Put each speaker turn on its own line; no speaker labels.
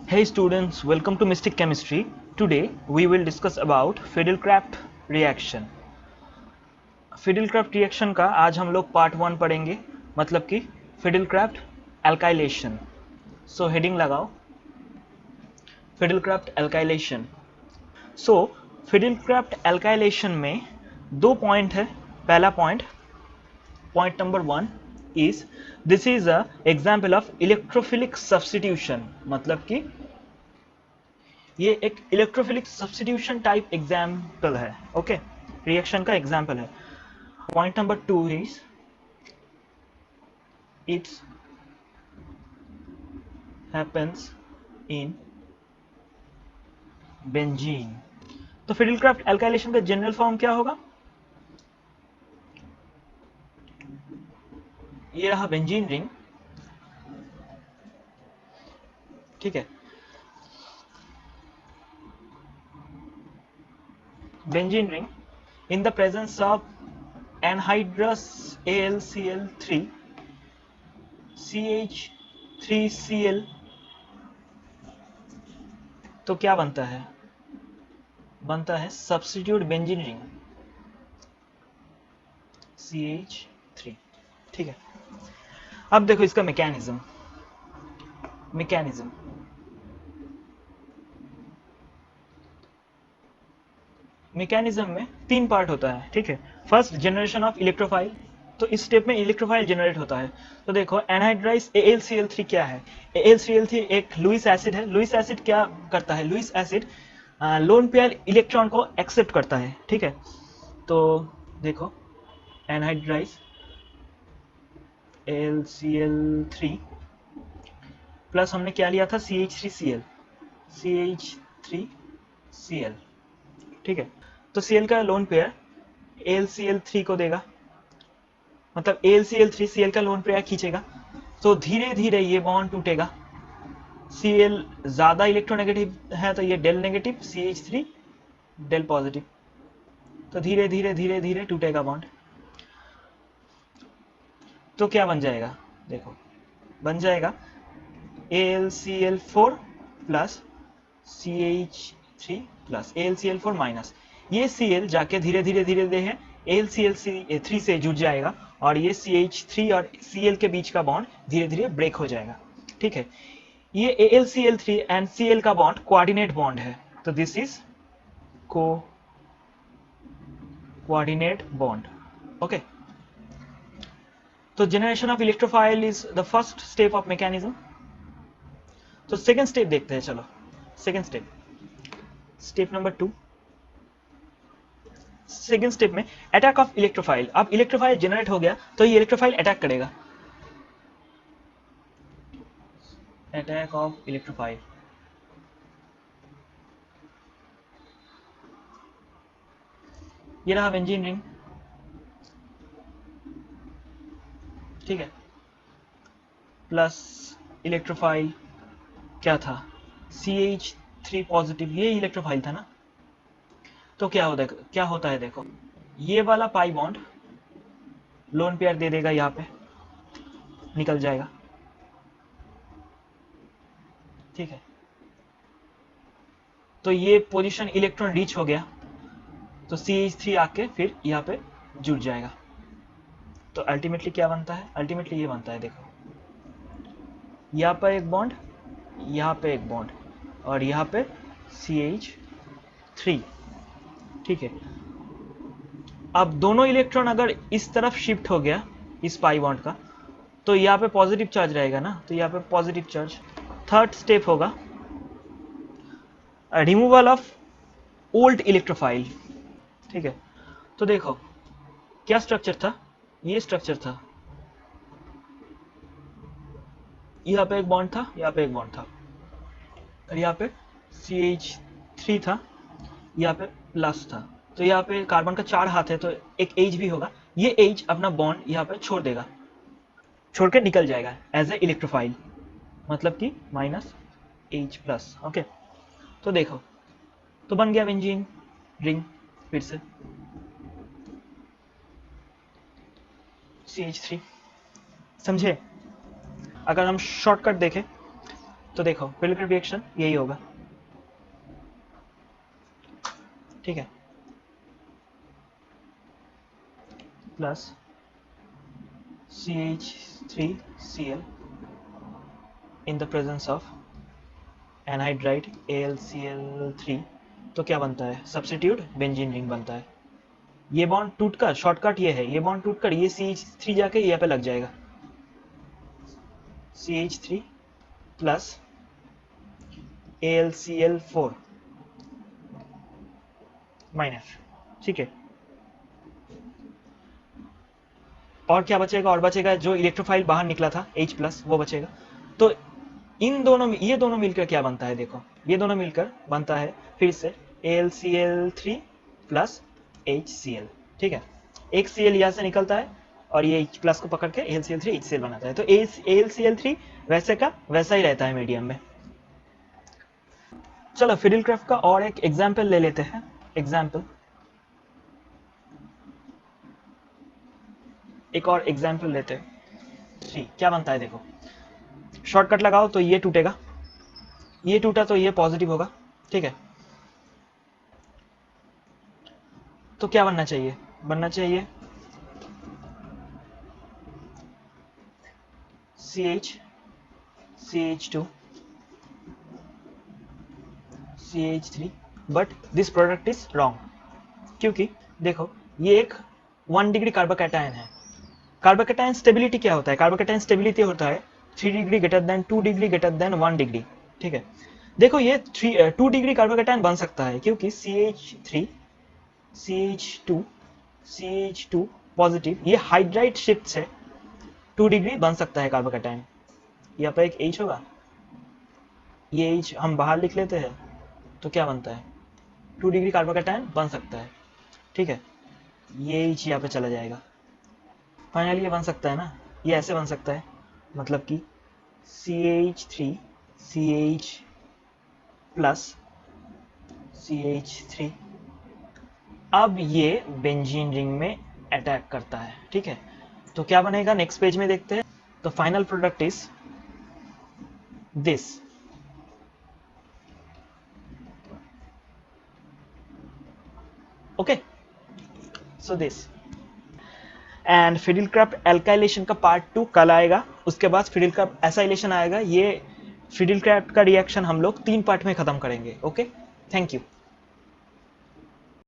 Hey students, welcome to Mystic Chemistry. Today we will discuss about Fiddlecraft reaction. Fiddlecraft reaction का आज हम लोग part 1 पढ़ेंगे, मतलब कि Fiddlecraft alkylation. So heading लगाओ Fiddlecraft alkylation. So Fiddlecraft alkylation में दो पॉइंट है. पहला point number 1 is this is a example of electrophilic substitution. मतलब कि ये एक इलेक्ट्रोफिलिक सब्स्टिट्यूशन टाइप एग्जाम्पल है. ओके, रिएक्शन का एग्जाम्पल है. Point number 2 is it's happens in benzene. तो फिडलक्राफ्ट एल्काइलेशन का जनरल फॉर्म क्या होगा? ये रहा बेंजीन रिंग. ठीक है, benzene ring in the presence of anhydrous AlCl3 CH3Cl. तो क्या बनता है? बनता है सब्स्टिट्यूट बेंजीन रिंग CH3. ठीक है, अब देखो इसका मैकेनिज्म में तीन पार्ट होता है. ठीक है, फर्स्ट जनरेशन ऑफ इलेक्ट्रोफाइल. तो इस स्टेप में इलेक्ट्रोफाइल जनरेट होता है. तो देखो एनहाइड्राइज AlCl3 क्या है? AlCl3 एक लुईस एसिड है. लुईस एसिड क्या करता है? Lewis acid lone pair electron को एक्सेप्ट करता है. ठीक है, तो देखो एनहाइड्राइज AlCl3 प्लस हमने क्या लिया था? CH3Cl. ठीक है, तो Cl का लोन पेयर AlCl3 को देगा, मतलब AlCl3 Cl का लोन पेयर खींचेगा. तो धीरे धीरे ये बॉन्ड टूटेगा. Cl ज्यादा इलेक्ट्रोनेगेटिव है तो ये del negative, CH3 del positive. तो धीरे धीरे धीरे धीरे टूटेगा बॉन्ड. तो क्या बन जाएगा? देखो बन जाएगा AlCl4 plus CH3 plus AlCl4 minus. ये Cl जाके धीरे धीरे धीरे धीरे AlCl3 से जुड़ जाएगा और ये CH3 और Cl के बीच का बॉन्ड धीरे धीरे ब्रेक हो जाएगा. ठीक है, ये AlCl3 एंड Cl का बॉन्ड कोऑर्डिनेट बॉन्ड है. तो this is coordinate bond. Okay, तो generation of electrophile is the first step of mechanism. तो सेकेंड स्टेप देखते हैं. चलो second step number 2. Second step में अटैक ऑफ इलेक्ट्रोफाइल. अब इलेक्ट्रोफाइल जनरेट हो गया तो ये इलेक्ट्रोफाइल अटैक करेगा. Attack of electrophile. ये रहा बेंजीन रिंग. ठीक है, प्लस इलेक्ट्रोफाइल क्या था? CH3 positive. ये इलेक्ट्रोफाइल था ना. तो क्या होता है? देखो ये वाला पाई बॉन्ड लोन पेयर दे देगा, यहाँ पे निकल जाएगा. ठीक है, तो ये पोजीशन इलेक्ट्रॉन रीच हो गया तो CH3 आके फिर यहाँ पे जुड़ जाएगा. तो अल्टीमेटली क्या बनता है? अल्टीमेटली ये बनता है. देखो यहाँ पर एक बॉन्ड, यहाँ पे एक बॉन्ड और यहाँ पे CH3. ठीक है, अब दोनों इलेक्ट्रॉन अगर इस तरफ शिफ्ट हो गया इस पाई बॉन्ड का तो यहाँ पे पॉजिटिव चार्ज रहेगा ना. तो यहाँ पे पॉजिटिव चार्ज. थर्ड स्टेप होगा रिमूवल ऑफ ओल्ड इलेक्ट्रोफाइल. ठीक है, तो देखो क्या स्ट्रक्चर था? ये स्ट्रक्चर था. यहाँ पे एक बॉन्ड था, यहाँ पे एक बॉन्ड था और यहाँ पे CH3 था, यहाँ पे प्लस था. तो यहाँ पे कार्बन का 4 हाथ है तो एक एज भी होगा. ये एज अपना बॉन्ड यहाँ पे छोड़ देगा, छोड़ के निकल जाएगा एज ए इलेक्ट्रोफाइल, मतलब कि -H प्लस. ओके, तो देखो तो बन गया बेंजीन रिंग. फिर से CH3. समझे? अगर हम शॉर्टकट देखें तो देखो फिडिलक्राफ्ट रिएक्शन यही होगा, ठीक है, plus CH3Cl in the presence of anhydride AlCl3, तो क्या बनता है, सब्स्टिट्यूट बेंजीन रिंग बनता है। ये बॉन्ड टूटकर, शॉर्टकट ये है, ये बॉन्ड टूटकर ये CH3 जाके यहाँ पे लग जाएगा, CH3 प्लस AlCl4 माइनस, ठीक है। और क्या बचेगा, और बचेगा जो इलेक्ट्रोफाइल बाहर निकला था H प्लस, वो बचेगा। तो इन दोनों, ये दोनों मिलकर क्या बनता है, देखो ये दोनों मिलकर बनता है फिर से AlCl3 प्लस HCl, ठीक है। एक Cl यहाँ से निकलता है और ये H प्लस को पकड़ के AlCl3 HCl बनाता है। तो AlCl3 वैसे का वैसा ही रहता है मीडियम में। चलो फिडिलक्राफ्ट का और एक एग्जाम्पल ले लेते हैं। एग्जाम्पल, एक और एग्जाम्पल लेते हैं। 3 क्या बनता है, देखो शॉर्टकट लगाओ तो ये टूटेगा, ये टूटा तो ये पॉजिटिव होगा, ठीक है। तो क्या बनना चाहिए, बनना चाहिए CH CH2 CH3, but this product is wrong, क्योंकि देखो ये एक 1 डिग्री कार्बोकैटायन है। कार्बोकैटायन स्टेबिलिटी क्या होता है, कार्बोकैटायन स्टेबिलिटी होता है 3 degree greater than 2 degree greater than 1 degree, ठीक है। देखो ये 2 डिग्री कार्बोकैटायन बन सकता है क्योंकि CH3 CH2 CH2 पॉजिटिव, ये हाइड्राइड शिफ्ट से 2 डिग्री बन सकता है कार्बोकैटायन। यहाँ पे एक H होगा, ये H हम बाहर लिख लेते हैं, तो क्या बनता है 2 डिग्री कार्बोकैटायन बन सकता है, ठीक है। ये H यहाँ पे चला जाएगा, फाइनली ये बन सकता है ना, ये ऐसे बन सकता है, मतलब कि CH3 CH प्लस CH3, अब ये बेंजीन रिंग में अटैक करता है, ठीक है। तो क्या बनेगा, नेक्स्ट पेज में देखते हैं। तो final product is this, okay, so this. And Friedel Crafts alkylation का पार्ट 2 कल आएगा, उसके बाद फिडिलक्राफ्ट एसाइलेशन आएगा। ये फिडिलक्राफ्ट का रिएक्शन हम लोग 3 पार्ट में खत्म करेंगे, ओके। Thank you.